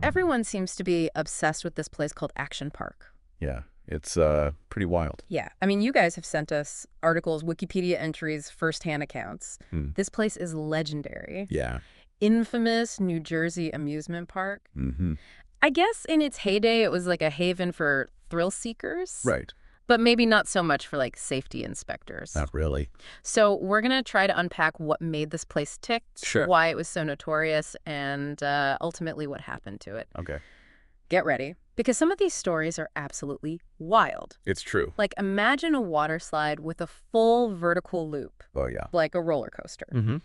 So everyone seems to be obsessed with this place called Action Park. Yeah, it's pretty wild. Yeah. I mean, you guys have sent us articles, Wikipedia entries, firsthand accounts. Hmm. This place is legendary. Yeah. Infamous New Jersey amusement park. Mm-hmm. I guess in its heyday, it was like a haven for thrill seekers. Right. But maybe not so much for like safety inspectors. Not really. So we're going to try to unpack what made this place tick, Sure. why it was so notorious, and ultimately what happened to it. Okay. Get ready, because some of these stories are absolutely wild. It's true. Like imagine a water slide with a full vertical loop, Oh, yeah. like a roller coaster. Mm-hmm.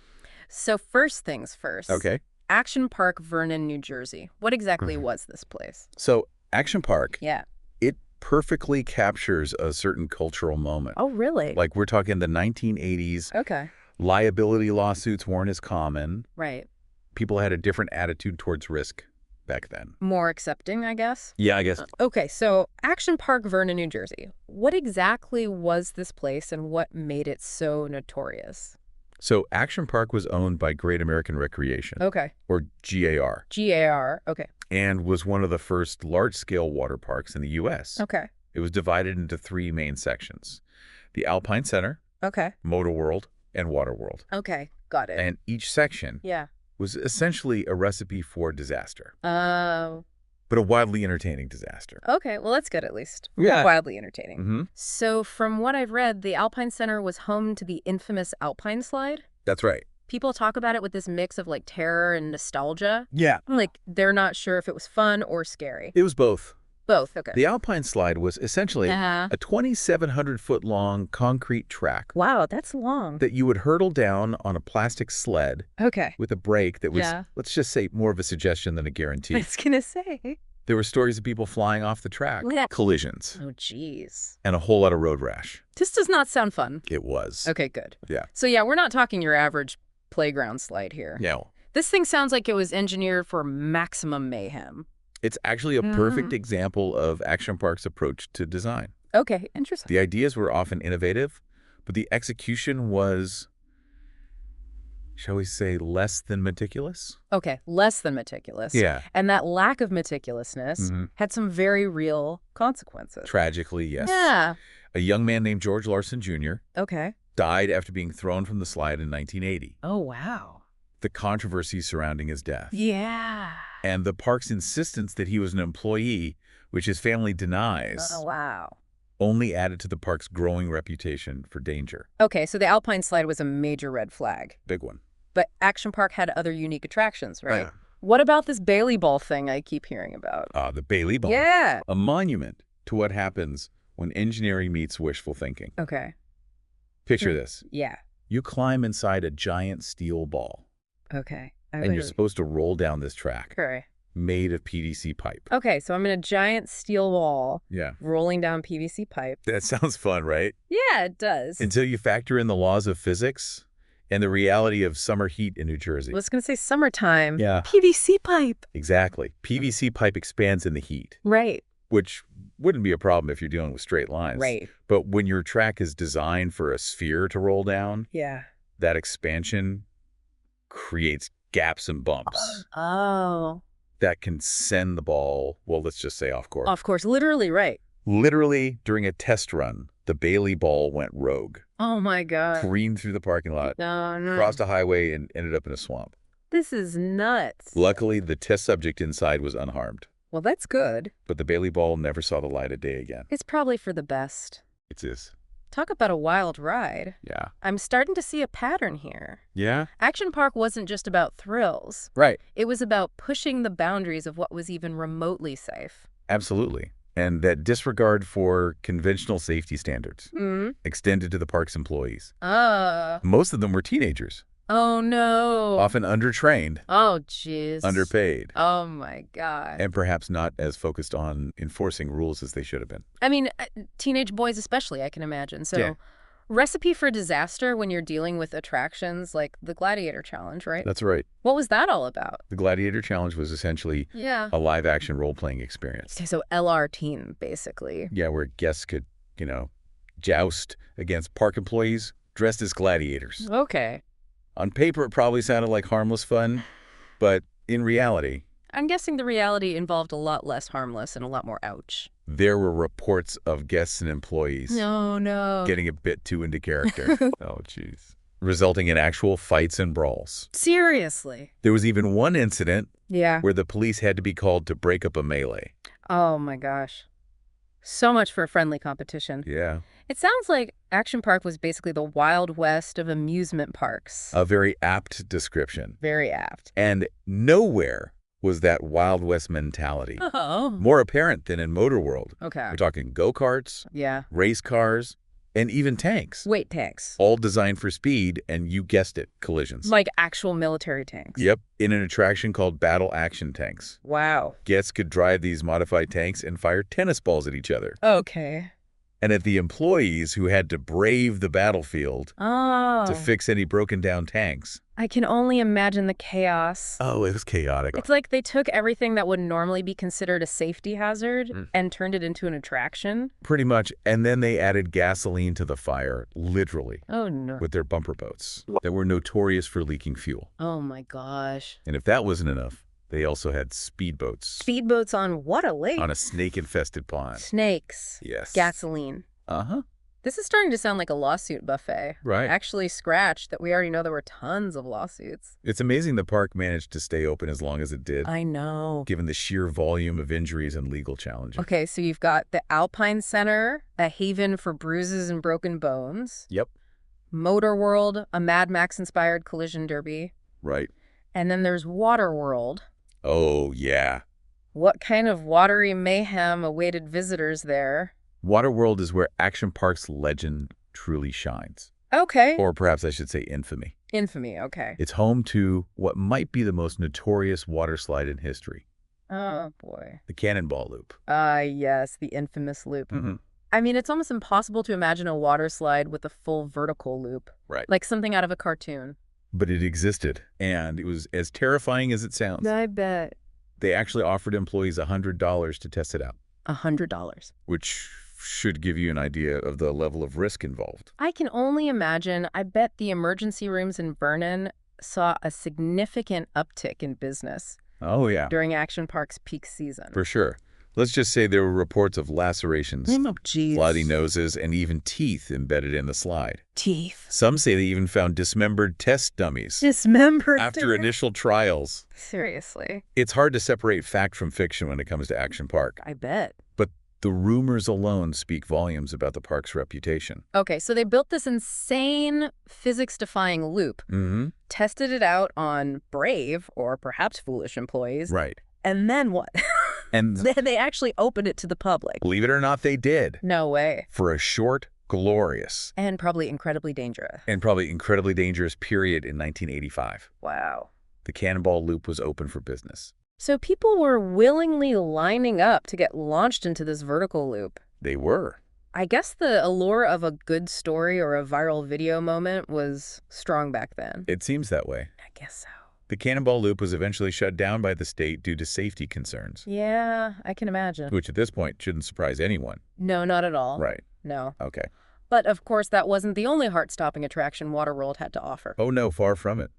So first things first. Okay. Action Park, Vernon, New Jersey. What exactly was this place? So Action Park, Yeah. it perfectly captures a certain cultural moment. Oh, really? Like we're talking the 1980s. Okay. Liability lawsuits weren't as common. Right. People had a different attitude towards risk back then. More accepting, I guess? Yeah, I guess. Okay, so Action Park, Vernon, New Jersey. What exactly was this place and what made it so notorious? So Action Park was owned by Great American Recreation, Okay. or GAR, GAR. Okay. and was one of the first large-scale water parks in the U.S. Okay. It was divided into three main sections: the Alpine Center, Okay. Motor World, and Water World. Okay. Got it. And each section Yeah. was essentially a recipe for disaster, Oh. but a wildly entertaining disaster. Okay. Well, that's good at least. Yeah. Wildly entertaining. Mm-hmm. So from what I've read, the Alpine Center was home to the infamous Alpine slide. That's right. People talk about it with this mix of like terror and nostalgia. Yeah. Like they're not sure if it was fun or scary. It was both. Both. Okay. The Alpine Slide was essentially a 2,700-foot-long concrete track Wow, that's long. that you would hurtle down on a plastic sled Okay. with a brake that was, Yeah. let's just say, more of a suggestion than a guarantee. I was gonna say. There were stories of people flying off the track, Yeah. collisions, Oh, geez. and a whole lot of road rash. This does not sound fun. It was. Okay, good. Yeah. So yeah, we're not talking your average playground slide here. Yeah. This thing sounds like it was engineered for maximum mayhem. It's actually a perfect example of Action Park's approach to design. Okay, interesting. The ideas were often innovative, but the execution was, shall we say, less than meticulous? Okay, less than meticulous. Yeah. And that lack of meticulousness had some very real consequences. Tragically, yes. Yeah. A young man named George Larson Jr. Okay. died after being thrown from the slide in 1980. Oh, wow. The controversy surrounding his death. Yeah. And the park's insistence that he was an employee, which his family denies, Oh, wow. only added to the park's growing reputation for danger. Okay, so the Alpine slide was a major red flag. Big one. But Action Park had other unique attractions, right? Yeah. What about this Bailey Ball thing I keep hearing about? The Bailey Ball. Yeah. A monument to what happens when engineering meets wishful thinking. Okay. Picture this. Yeah. You climb inside a giant steel ball, Okay. and you're supposed to roll down this track Okay. made of PVC pipe. Okay, so I'm in a giant steel wall Yeah. rolling down PVC pipe. That sounds fun, right? Yeah, it does. Until you factor in the laws of physics and the reality of summer heat in New Jersey. I was going to say summertime. Yeah. PVC pipe. Exactly. PVC pipe expands in the heat, Right. which wouldn't be a problem if you're dealing with straight lines. Right. But when your track is designed for a sphere to roll down, Yeah. that expansion creates gaps and bumps Oh. that can send the ball, well, let's just say off course. Of course, literally right. Literally, during a test run, the Bailey ball went rogue, Oh my God. careened through the parking lot, No, no. crossed a highway, and ended up in a swamp. This is nuts. Luckily, the test subject inside was unharmed, Well, that's good. but the Bailey ball never saw the light of day again. It's probably for the best. It is. Talk about a wild ride. Yeah. I'm starting to see a pattern here. Yeah? Action Park wasn't just about thrills. Right. It was about pushing the boundaries of what was even remotely safe. Absolutely. And that disregard for conventional safety standards extended to the park's employees. Most of them were teenagers, Oh, no. often undertrained, Oh, jeez. underpaid, Oh, my God. and perhaps not as focused on enforcing rules as they should have been. I mean, teenage boys especially, I can imagine. So, Yeah. recipe for disaster when you're dealing with attractions like the Gladiator Challenge, right? That's right. What was that all about? The Gladiator Challenge was essentially Yeah. a live-action role-playing experience. Okay, so LR teen, basically. Yeah, where guests could, joust against park employees dressed as gladiators. Okay. On paper, it probably sounded like harmless fun, but in reality, I'm guessing the reality involved a lot less harmless and a lot more ouch. There were reports of guests and employees No. getting a bit too into character. Oh, jeez. Resulting in actual fights and brawls. Seriously? There was even one incident Yeah. where the police had to be called to break up a melee. Oh my gosh. So much for a friendly competition. Yeah. It sounds like Action Park was basically the Wild West of amusement parks. A very apt description. Very apt. And nowhere was that Wild West mentality Oh. more apparent than in Motor World. Okay. We're talking go-karts, Yeah. race cars, and even tanks. Weight tanks. All designed for speed and, you guessed it, collisions. Like actual military tanks. Yep, in an attraction called Battle Action Tanks. Wow. Guests could drive these modified tanks and fire tennis balls at each other. Okay. And at the employees who had to brave the battlefield Oh. to fix any broken down tanks. I can only imagine the chaos. Oh, it was chaotic. It's like they took everything that would normally be considered a safety hazard and turned it into an attraction. Pretty much. And then they added gasoline to the fire, literally, Oh, no. with their bumper boats that were notorious for leaking fuel. Oh, my gosh. And if that wasn't enough, they also had speedboats Speedboats on what a lake? on a snake-infested pond. Snakes. Yes. Gasoline. Uh-huh. This is starting to sound like a lawsuit buffet. Right. Actually scratched that we already know there were tons of lawsuits. It's amazing the park managed to stay open as long as it did, I know. given the sheer volume of injuries and legal challenges. Okay, so you've got the Alpine Center, a haven for bruises and broken bones. Yep. Motor World, a Mad Max-inspired collision derby. Right. And then there's Water World. Oh, yeah. What kind of watery mayhem awaited visitors there? Waterworld is where Action Park's legend truly shines. Okay. Or perhaps I should say infamy. Infamy, okay. It's home to what might be the most notorious water slide in history, Oh, boy. the Cannonball Loop. Yes, the infamous loop. Mm-hmm. I mean, it's almost impossible to imagine a water slide with a full vertical loop. Right. Like something out of a cartoon. But it existed, and it was as terrifying as it sounds. I bet. They actually offered employees $100 to test it out, $100. which should give you an idea of the level of risk involved. I can only imagine. I bet the emergency rooms in Vernon saw a significant uptick in business Oh, yeah. during Action Park's peak season. For sure. Let's just say there were reports of lacerations, Oh, jeez. bloody noses, and even teeth embedded in the slide. Teeth. Some say they even found dismembered test dummies Dismembered. after initial trials. Seriously. It's hard to separate fact from fiction when it comes to Action Park, I bet. but the rumors alone speak volumes about the park's reputation. Okay, so they built this insane physics-defying loop, Mm-hmm. tested it out on brave or perhaps foolish employees, Right. and then what? And They actually opened it to the public. believe it or not, they did. No way. For a short, glorious, And probably incredibly dangerous. and probably incredibly dangerous period in 1985. Wow. The Cannonball Loop was open for business. So people were willingly lining up to get launched into this vertical loop. They were. I guess the allure of a good story or a viral video moment was strong back then. It seems that way. I guess so. The Cannonball Loop was eventually shut down by the state due to safety concerns, Yeah, I can imagine. which at this point shouldn't surprise anyone. No, not at all. Right. No. Okay. But of course, that wasn't the only heart-stopping attraction Waterworld had to offer. Oh, no, far from it.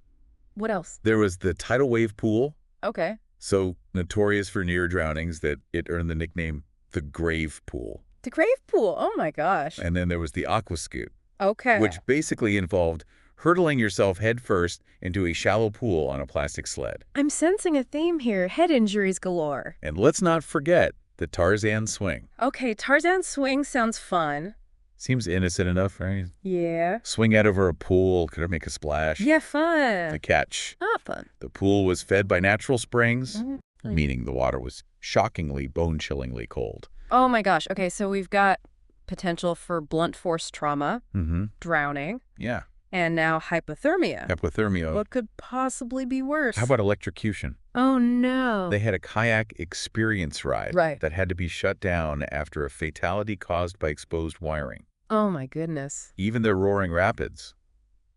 What else? There was the tidal wave pool, Okay. so notorious for near drownings that it earned the nickname the Grave Pool. The grave pool. Oh my gosh. And then there was the aqua scoot, Okay. which basically involved hurtling yourself headfirst into a shallow pool on a plastic sled. I'm sensing a theme here. Head injuries galore. And let's not forget the Tarzan swing. Okay, Tarzan swing sounds fun. Seems innocent enough, right? Yeah. Swing out over a pool, could it make a splash? Yeah, fun. The catch. Ah, fun. The pool was fed by natural springs, Mhm. meaning the water was shockingly, bone-chillingly cold. Oh my gosh. Okay, so we've got potential for blunt force trauma, Mm-hmm. drowning, Yeah. and now hypothermia. Hypothermia. What could possibly be worse? How about electrocution? Oh no. They had a kayak experience ride Right. that had to be shut down after a fatality caused by exposed wiring. Oh my goodness. Even their Roaring Rapids,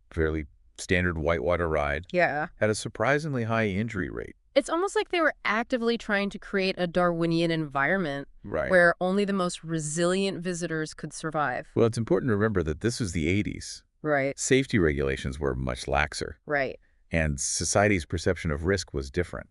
fairly standard whitewater ride, Yeah. had a surprisingly high injury rate. It's almost like they were actively trying to create a Darwinian environment Right. where only the most resilient visitors could survive. Well, it's important to remember that this was the 80s. Right. Safety regulations were much laxer. Right. and society's perception of risk was different.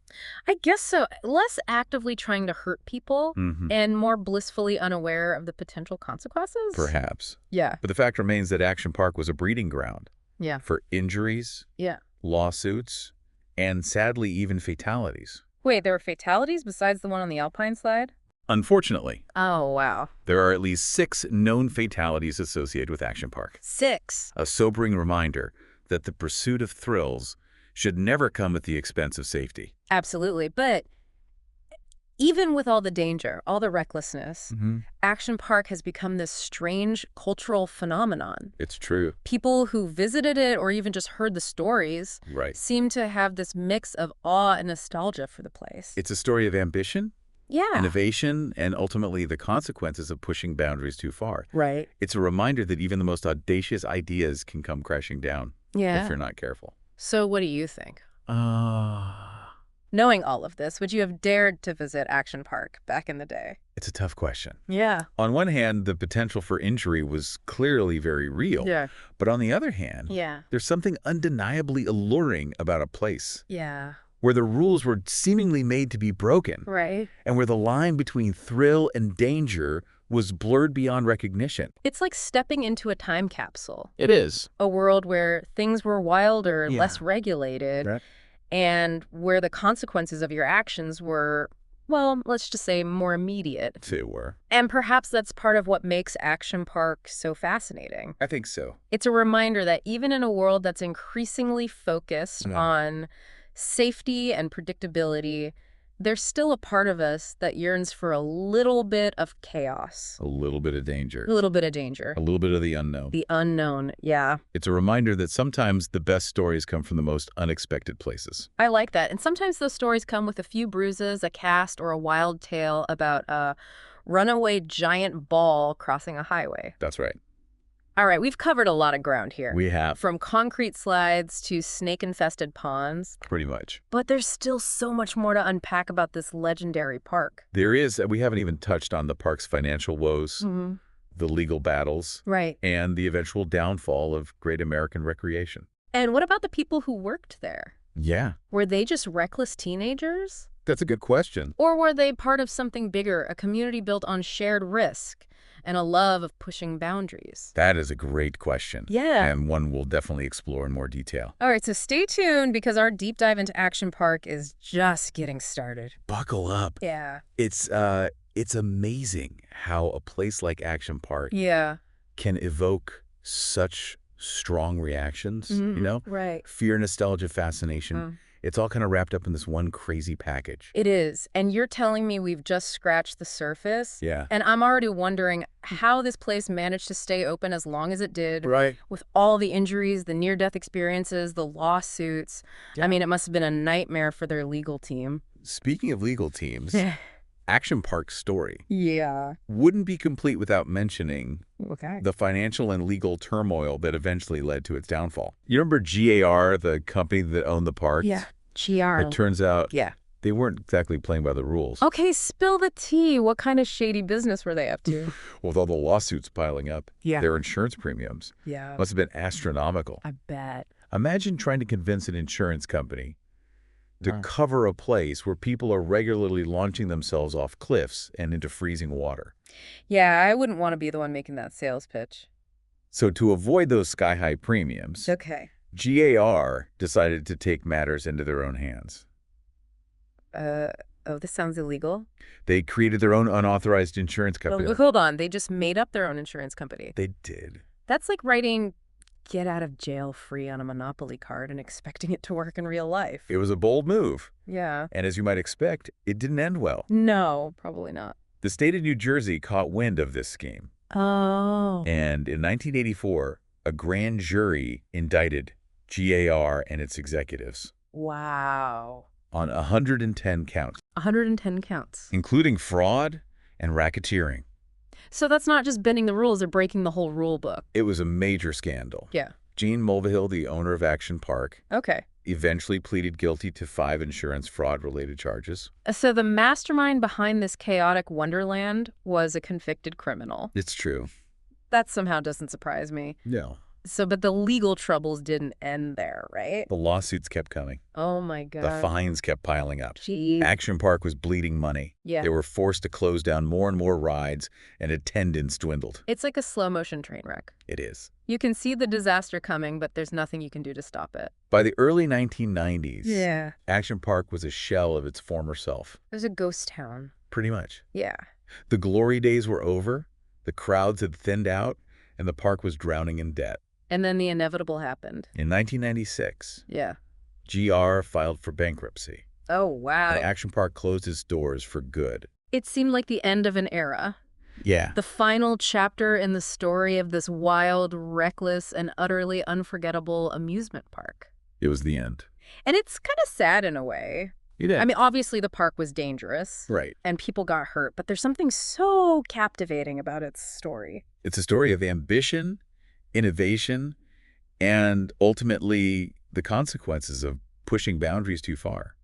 I guess so. Less actively trying to hurt people and more blissfully unaware of the potential consequences? Perhaps. Yeah. But the fact remains that Action Park was a breeding ground Yeah. for injuries, Yeah. lawsuits, and sadly even fatalities. Wait, there were fatalities besides the one on the Alpine slide? Unfortunately, Oh, wow. there are at least 6 known fatalities associated with Action Park. 6. A sobering reminder that the pursuit of thrills should never come at the expense of safety. Absolutely. But even with all the danger, all the recklessness, Action Park has become this strange cultural phenomenon. It's true. People who visited it or even just heard the stories seem to have this mix of awe and nostalgia for the place. It's a story of ambition, Yeah. innovation, and ultimately the consequences of pushing boundaries too far. Right. It's a reminder that even the most audacious ideas can come crashing down if you're not careful. So what do you think? Knowing all of this, would you have dared to visit Action Park back in the day? It's a tough question. Yeah. On one hand, the potential for injury was clearly very real. Yeah. But on the other hand, there's something undeniably alluring about a place Yeah. where the rules were seemingly made to be broken. Right. And where the line between thrill and danger was blurred beyond recognition. It's like stepping into a time capsule. It is. A world where things were wilder, less regulated, and where the consequences of your actions were, well, let's just say more immediate. They were. And perhaps that's part of what makes Action Park so fascinating. I think so. It's a reminder that even in a world that's increasingly focused on safety and predictability, there's still a part of us that yearns for a little bit of chaos. A little bit of danger. A little bit of danger. A little bit of the unknown. The unknown, yeah. It's a reminder that sometimes the best stories come from the most unexpected places. I like that. And sometimes those stories come with a few bruises, a cast, or a wild tale about a runaway giant ball crossing a highway. That's right. All right, we've covered a lot of ground here. We have. From concrete slides to snake-infested ponds. Pretty much. But there's still so much more to unpack about this legendary park. There is. We haven't even touched on the park's financial woes, the legal battles, and the eventual downfall of great American recreation. And what about the people who worked there? Yeah. Were they just reckless teenagers? That's a good question. Or were they part of something bigger, a community built on shared risk and a love of pushing boundaries? That is a great question. Yeah. And one we'll definitely explore in more detail. All right, so stay tuned because our deep dive into Action Park is just getting started. Buckle up. Yeah. It's amazing how a place like Action Park can evoke such strong reactions, you know? Right. Fear, nostalgia, fascination. It's all kind of wrapped up in this one crazy package. It is. And you're telling me we've just scratched the surface? Yeah. And I'm already wondering how this place managed to stay open as long as it did. Right. With all the injuries, the near-death experiences, the lawsuits. Yeah. I mean, it must have been a nightmare for their legal team. Speaking of legal teams, Action Park's story wouldn't be complete without mentioning the financial and legal turmoil that eventually led to its downfall. You remember GAR, the company that owned the park? Yeah, GR. It turns out they weren't exactly playing by the rules. Okay, spill the tea. What kind of shady business were they up to? With all the lawsuits piling up, their insurance premiums must have been astronomical. I bet. Imagine trying to convince an insurance company to cover a place where people are regularly launching themselves off cliffs and into freezing water. Yeah, I wouldn't want to be the one making that sales pitch. So to avoid those sky-high premiums, GAR decided to take matters into their own hands. Oh, this sounds illegal. They created their own unauthorized insurance company. Well, hold on. They just made up their own insurance company. They did. That's like writing get out of jail free on a Monopoly card and expecting it to work in real life. It was a bold move. Yeah. And as you might expect, it didn't end well. No, probably not. The state of New Jersey caught wind of this scheme. Oh. And in 1984, a grand jury indicted GAR and its executives. Wow. On 110 counts. 110 counts. Including fraud and racketeering. So that's not just bending the rules or breaking the whole rule book. It was a major scandal. Yeah. Gene Mulvihill, the owner of Action Park, eventually pleaded guilty to 5 insurance fraud-related charges. So the mastermind behind this chaotic wonderland was a convicted criminal. It's true. That somehow doesn't surprise me. No. But the legal troubles didn't end there, right? The lawsuits kept coming. Oh my God. The fines kept piling up. Jeez. Action Park was bleeding money. Yeah. They were forced to close down more and more rides, and attendance dwindled. It's like a slow-motion train wreck. It is. You can see the disaster coming, but there's nothing you can do to stop it. By the early 1990s, Yeah. Action Park was a shell of its former self. It was a ghost town. Pretty much. Yeah. The glory days were over, the crowds had thinned out, and the park was drowning in debt. And then the inevitable happened. In 1996, Yeah. GR filed for bankruptcy. Oh, wow. And Action Park closed its doors for good. It seemed like the end of an era. Yeah. The final chapter in the story of this wild, reckless, and utterly unforgettable amusement park. It was the end. And it's kind of sad in a way. It is. I mean, obviously the park was dangerous. Right. And people got hurt, but there's something so captivating about its story. It's a story of ambition, innovation, and ultimately the consequences of pushing boundaries too far.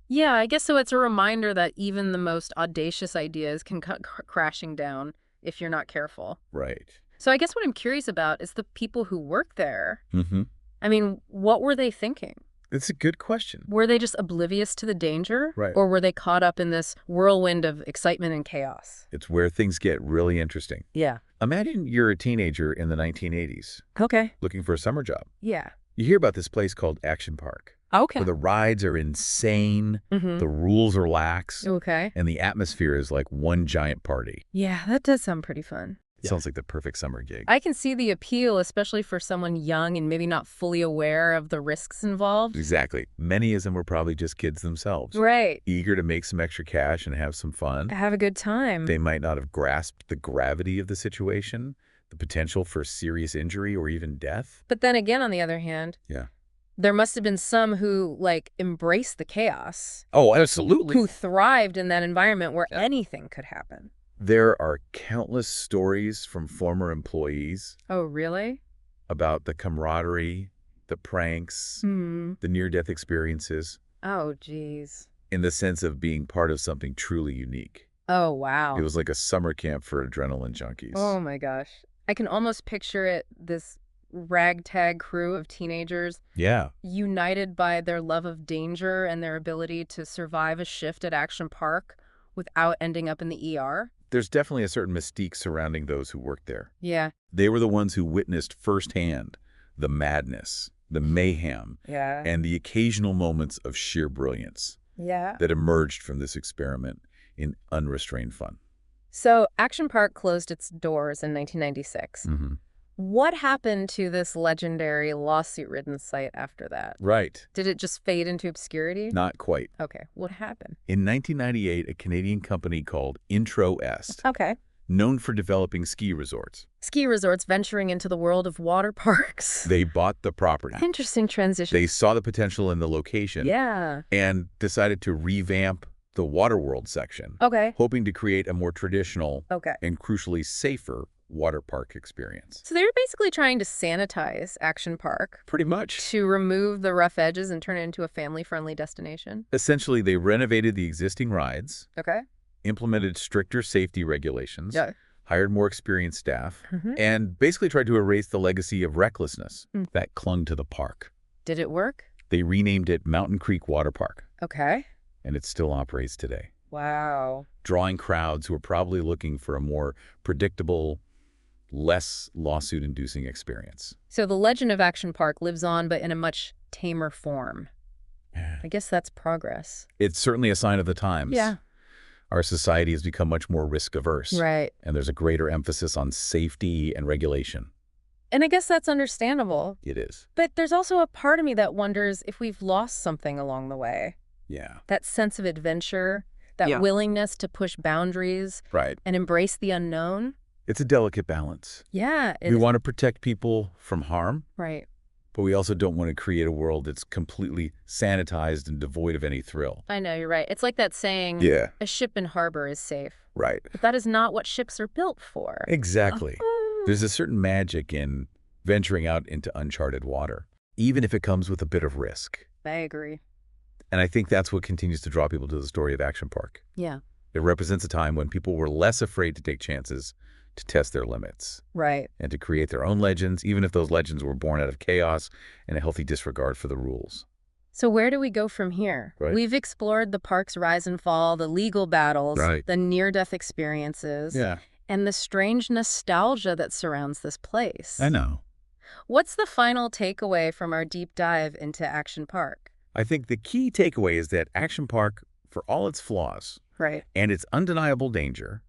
Yeah, I guess so. It's a reminder that even the most audacious ideas can come crashing down if you're not careful. Right. So I guess what I'm curious about is the people who work there. Mm-hmm. I mean, what were they thinking? It's a good question. Were they just oblivious to the danger? Right. Or were they caught up in this whirlwind of excitement and chaos? It's where things get really interesting. Yeah. Imagine you're a teenager in the 1980s Okay. looking for a summer job. Yeah. You hear about this place called Action Park, Okay. where the rides are insane, Mm-hmm. the rules are lax, Okay. and the atmosphere is like one giant party. Yeah, that does sound pretty fun. It sounds like the perfect summer gig. I can see the appeal, especially for someone young and maybe not fully aware of the risks involved. Exactly. Many of them were probably just kids themselves, Right. eager to make some extra cash and have some fun. Have a good time. They might not have grasped the gravity of the situation, the potential for serious injury or even death. But then again, on the other hand, Yeah. there must have been some who, embraced the chaos. Oh, absolutely. Who thrived in that environment where anything could happen. There are countless stories from former employees Oh, really? about the camaraderie, the pranks, the near-death experiences, Oh, geez. in the sense of being part of something truly unique. Oh, wow. It was like a summer camp for adrenaline junkies. Oh, my gosh. I can almost picture it, this ragtag crew of teenagers Yeah. united by their love of danger and their ability to survive a shift at Action Park without ending up in the ER. There's definitely a certain mystique surrounding those who worked there. Yeah. They were the ones who witnessed firsthand the madness, the mayhem, Yeah. and the occasional moments of sheer brilliance Yeah. that emerged from this experiment in unrestrained fun. So Action Park closed its doors in 1996. Mm-hmm. What happened to this legendary lawsuit-ridden site after that? Right. Did it just fade into obscurity? Not quite. Okay. What happened? In 1998, a Canadian company called Intro Est, Okay. known for developing ski resorts, Ski resorts venturing into the world of water parks. they bought the property. Interesting transition. They saw the potential in the location Yeah. and decided to revamp the Waterworld section, Okay. hoping to create a more traditional Okay. and crucially safer water park experience. So they were basically trying to sanitize Action Park Pretty much. to remove the rough edges and turn it into a family-friendly destination. Essentially, they renovated the existing rides, Okay. implemented stricter safety regulations, Yeah. hired more experienced staff, Mm-hmm. and basically tried to erase the legacy of recklessness that clung to the park. Did it work? They renamed it Mountain Creek Water Park, Okay. and it still operates today, Wow. drawing crowds who are probably looking for a more predictable, less lawsuit-inducing experience. So the legend of Action Park lives on, but in a much tamer form. I guess that's progress. It's certainly a sign of the times. Yeah. Our society has become much more risk-averse. Right. And there's a greater emphasis on safety and regulation. And I guess that's understandable. It is. But there's also a part of me that wonders if we've lost something along the way. Yeah. That sense of adventure, that Yeah. willingness to push boundaries Right. and embrace the unknown. It's a delicate balance. Yeah. We want to protect people from harm, Right. but we also don't want to create a world that's completely sanitized and devoid of any thrill. I know, you're right. It's like that saying, Yeah. a ship in harbor is safe. Right. But that is not what ships are built for. Exactly. There's a certain magic in venturing out into uncharted water, even if it comes with a bit of risk. I agree. And I think that's what continues to draw people to the story of Action Park. Yeah. It represents a time when people were less afraid to take chances, to test their limits. Right. And to create their own legends, even if those legends were born out of chaos and a healthy disregard for the rules. So where do we go from here? Right. We've explored the park's rise and fall, the legal battles, Right. the near-death experiences, and the strange nostalgia that surrounds this place. I know. What's the final takeaway from our deep dive into Action Park? I think the key takeaway is that Action Park, for all its flaws and its undeniable danger,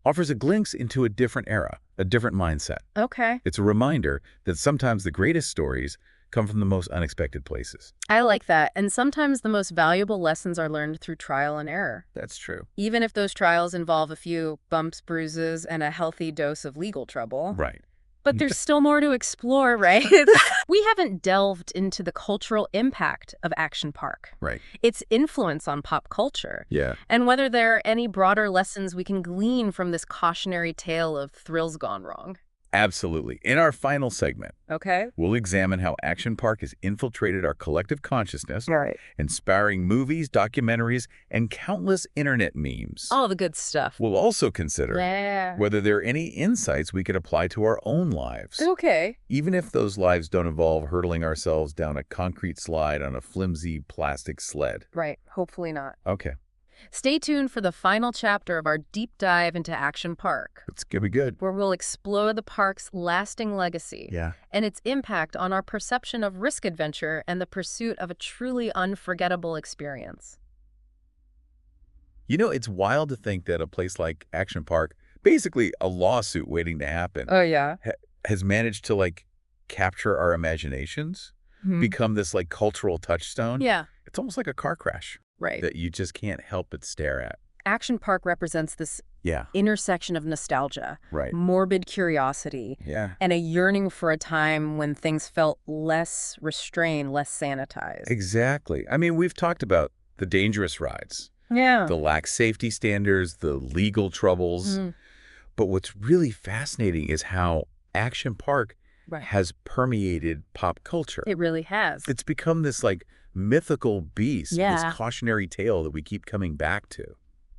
offers a glimpse into a different era, a different mindset. Okay. It's a reminder that sometimes the greatest stories come from the most unexpected places. I like that. And sometimes the most valuable lessons are learned through trial and error. That's true. Even if those trials involve a few bumps, bruises, and a healthy dose of legal trouble. Right. But there's still more to explore, right? We haven't delved into the cultural impact of Action Park. Right. Its influence on pop culture. Yeah. And whether there are any broader lessons we can glean from this cautionary tale of thrills gone wrong. Absolutely. In our final segment, we'll examine how Action Park has infiltrated our collective consciousness, inspiring movies, documentaries, and countless internet memes. All the good stuff. We'll also consider whether there are any insights we could apply to our own lives. Even if those lives don't involve hurtling ourselves down a concrete slide on a flimsy plastic sled. Right. Hopefully not. Okay. Stay tuned for the final chapter of our deep dive into Action Park. It's going to be good. Where we'll explore the park's lasting legacy and its impact on our perception of risk adventure and the pursuit of a truly unforgettable experience. You know, it's wild to think that a place like Action Park, basically a lawsuit waiting to happen, has managed to, capture our imaginations, become this, cultural touchstone. Yeah. It's almost like a car crash. Right. That you just can't help but stare at. Action Park represents this intersection of nostalgia, morbid curiosity, and a yearning for a time when things felt less restrained, less sanitized. Exactly. I mean, we've talked about the dangerous rides, the lax safety standards, the legal troubles. But what's really fascinating is how Action Park has permeated pop culture. It really has. It's become this, mythical beast, this cautionary tale that we keep coming back to.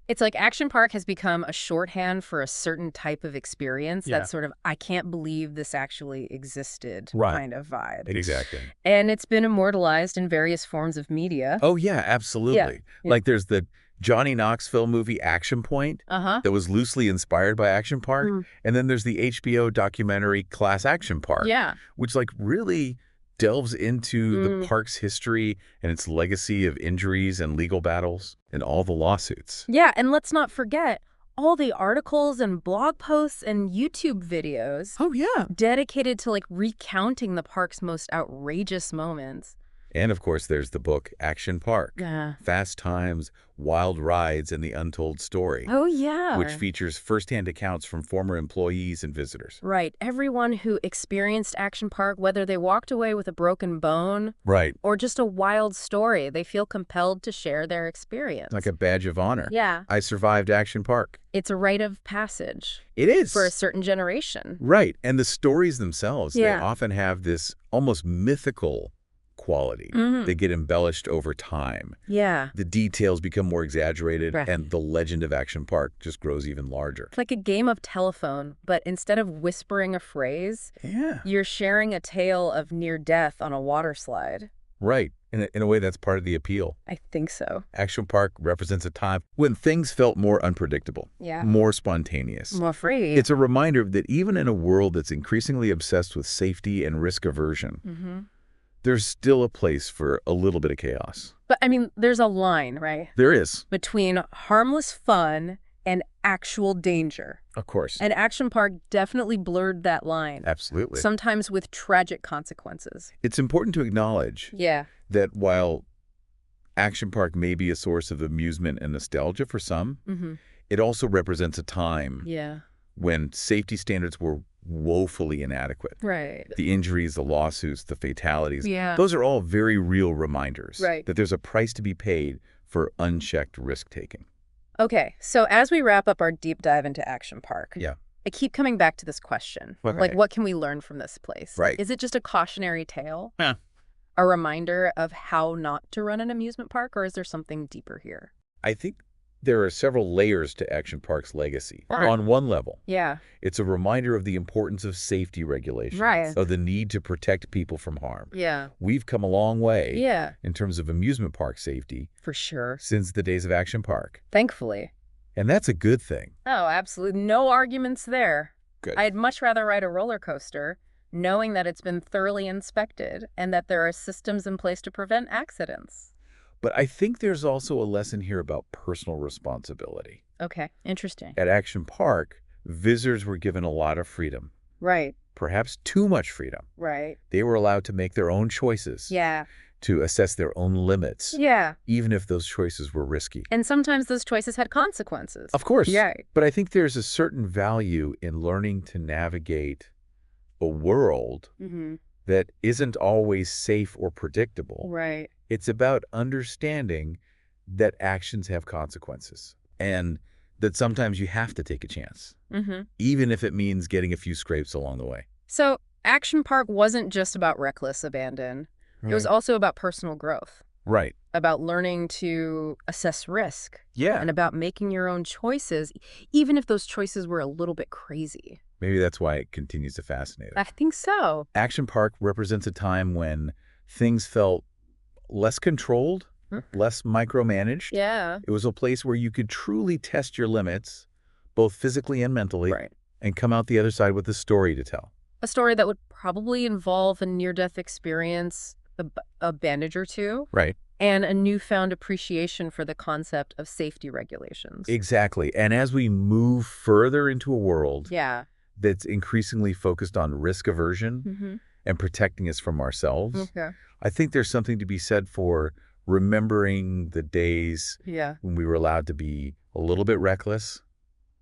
It's like Action Park has become a shorthand for a certain type of experience, that sort of, I can't believe this actually existed kind of vibe. Exactly. And it's been immortalized in various forms of media. Oh, yeah, absolutely. Like there's the Johnny Knoxville movie Action Point that was loosely inspired by Action Park. And then there's the HBO documentary Class Action Park, which really delves into the park's history and its legacy of injuries and legal battles and all the lawsuits. Yeah, and let's not forget all the articles and blog posts and YouTube videos dedicated to recounting the park's most outrageous moments. And of course, there's the book Action Park, Fast Times, Wild Rides, and the Untold Story. Oh, yeah. Which features firsthand accounts from former employees and visitors. Right. Everyone who experienced Action Park, whether they walked away with a broken bone or just a wild story, they feel compelled to share their experience. Like a badge of honor. Yeah. I survived Action Park. It's a rite of passage. It is. For a certain generation. Right. And the stories themselves, they often have this almost mythical quality. They get embellished over time. Yeah. The details become more exaggerated, and the legend of Action Park just grows even larger. It's like a game of telephone, but instead of whispering a phrase, you're sharing a tale of near death on a water slide. Right. In a way, that's part of the appeal. I think so. Action Park represents a time when things felt more unpredictable, more spontaneous, more free. It's a reminder that even in a world that's increasingly obsessed with safety and risk aversion, there's still a place for a little bit of chaos. But, I mean, there's a line, right? There is. Between harmless fun and actual danger. Of course. And Action Park definitely blurred that line. Absolutely. Sometimes with tragic consequences. It's important to acknowledge that while Action Park may be a source of amusement and nostalgia for some, it also represents a time when safety standards were woefully inadequate. Right. The injuries, the lawsuits, the fatalities, those are all very real reminders that there's a price to be paid for unchecked risk-taking. Okay, so as we wrap up our deep dive into Action Park, I keep coming back to this question. Like, what can we learn from this place? Right. Is it just a cautionary tale? A reminder of how not to run an amusement park, or is there something deeper here? I think There are several layers to Action Park's legacy. Right. On one level, Yeah. it's a reminder of the importance of safety regulations, Right. of the need to protect people from harm. Yeah. We've come a long way Yeah. in terms of amusement park safety For sure. since the days of Action Park. Thankfully. And that's a good thing. Oh, absolutely. No arguments there. Good. I'd much rather ride a roller coaster knowing that it's been thoroughly inspected and that there are systems in place to prevent accidents. But I think there's also a lesson here about personal responsibility. Okay, interesting. At Action Park, visitors were given a lot of freedom. Right. Perhaps too much freedom. Right. They were allowed to make their own choices. Yeah. To assess their own limits. Yeah. Even if those choices were risky. And sometimes those choices had consequences. Of course. Yeah. But I think there's a certain value in learning to navigate a world that isn't always safe or predictable. Right. It's about understanding that actions have consequences and that sometimes you have to take a chance, even if it means getting a few scrapes along the way. So Action Park wasn't just about reckless abandon. It was also about personal growth. Right. About learning to assess risk. Yeah. And about making your own choices, even if those choices were a little bit crazy. Maybe that's why it continues to fascinate us. I think so. Action Park represents a time when things felt less controlled, less micromanaged. Yeah. It was a place where you could truly test your limits, both physically and mentally, and come out the other side with a story to tell. A story that would probably involve a near-death experience, a bandage or two. Right. And a newfound appreciation for the concept of safety regulations. Exactly. And as we move further into a world that's increasingly focused on risk aversion and protecting us from ourselves, I think there's something to be said for remembering the days when we were allowed to be a little bit reckless,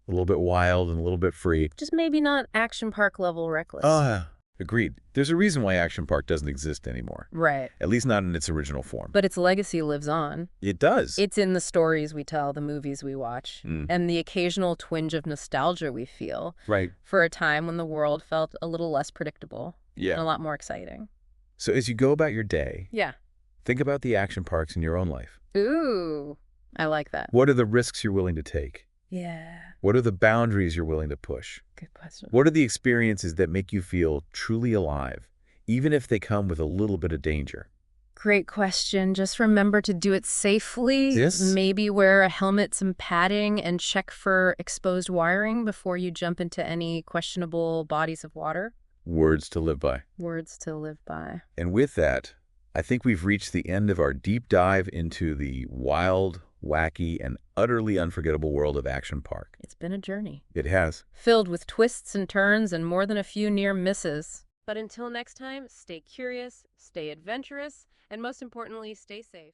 a little bit wild, and a little bit free. Just maybe not Action Park level reckless. Agreed. There's a reason why Action Park doesn't exist anymore. Right. At least not in its original form. But its legacy lives on. It does. It's in the stories we tell, the movies we watch, and the occasional twinge of nostalgia we feel. Right. For a time when the world felt a little less predictable. And a lot more exciting. So as you go about your day, Yeah. think about the action parks in your own life. Ooh, I like that. What are the risks you're willing to take? Yeah. What are the boundaries you're willing to push? Good question. What are the experiences that make you feel truly alive, even if they come with a little bit of danger? Great question. Just remember to do it safely. Yes. Maybe wear a helmet, some padding, and check for exposed wiring before you jump into any questionable bodies of water. Words to live by. Words to live by. And with that, I think we've reached the end of our deep dive into the wild, wacky, and utterly unforgettable world of Action Park. It's been a journey. It has. Filled with twists and turns and more than a few near misses. But until next time, stay curious, stay adventurous, and most importantly, stay safe.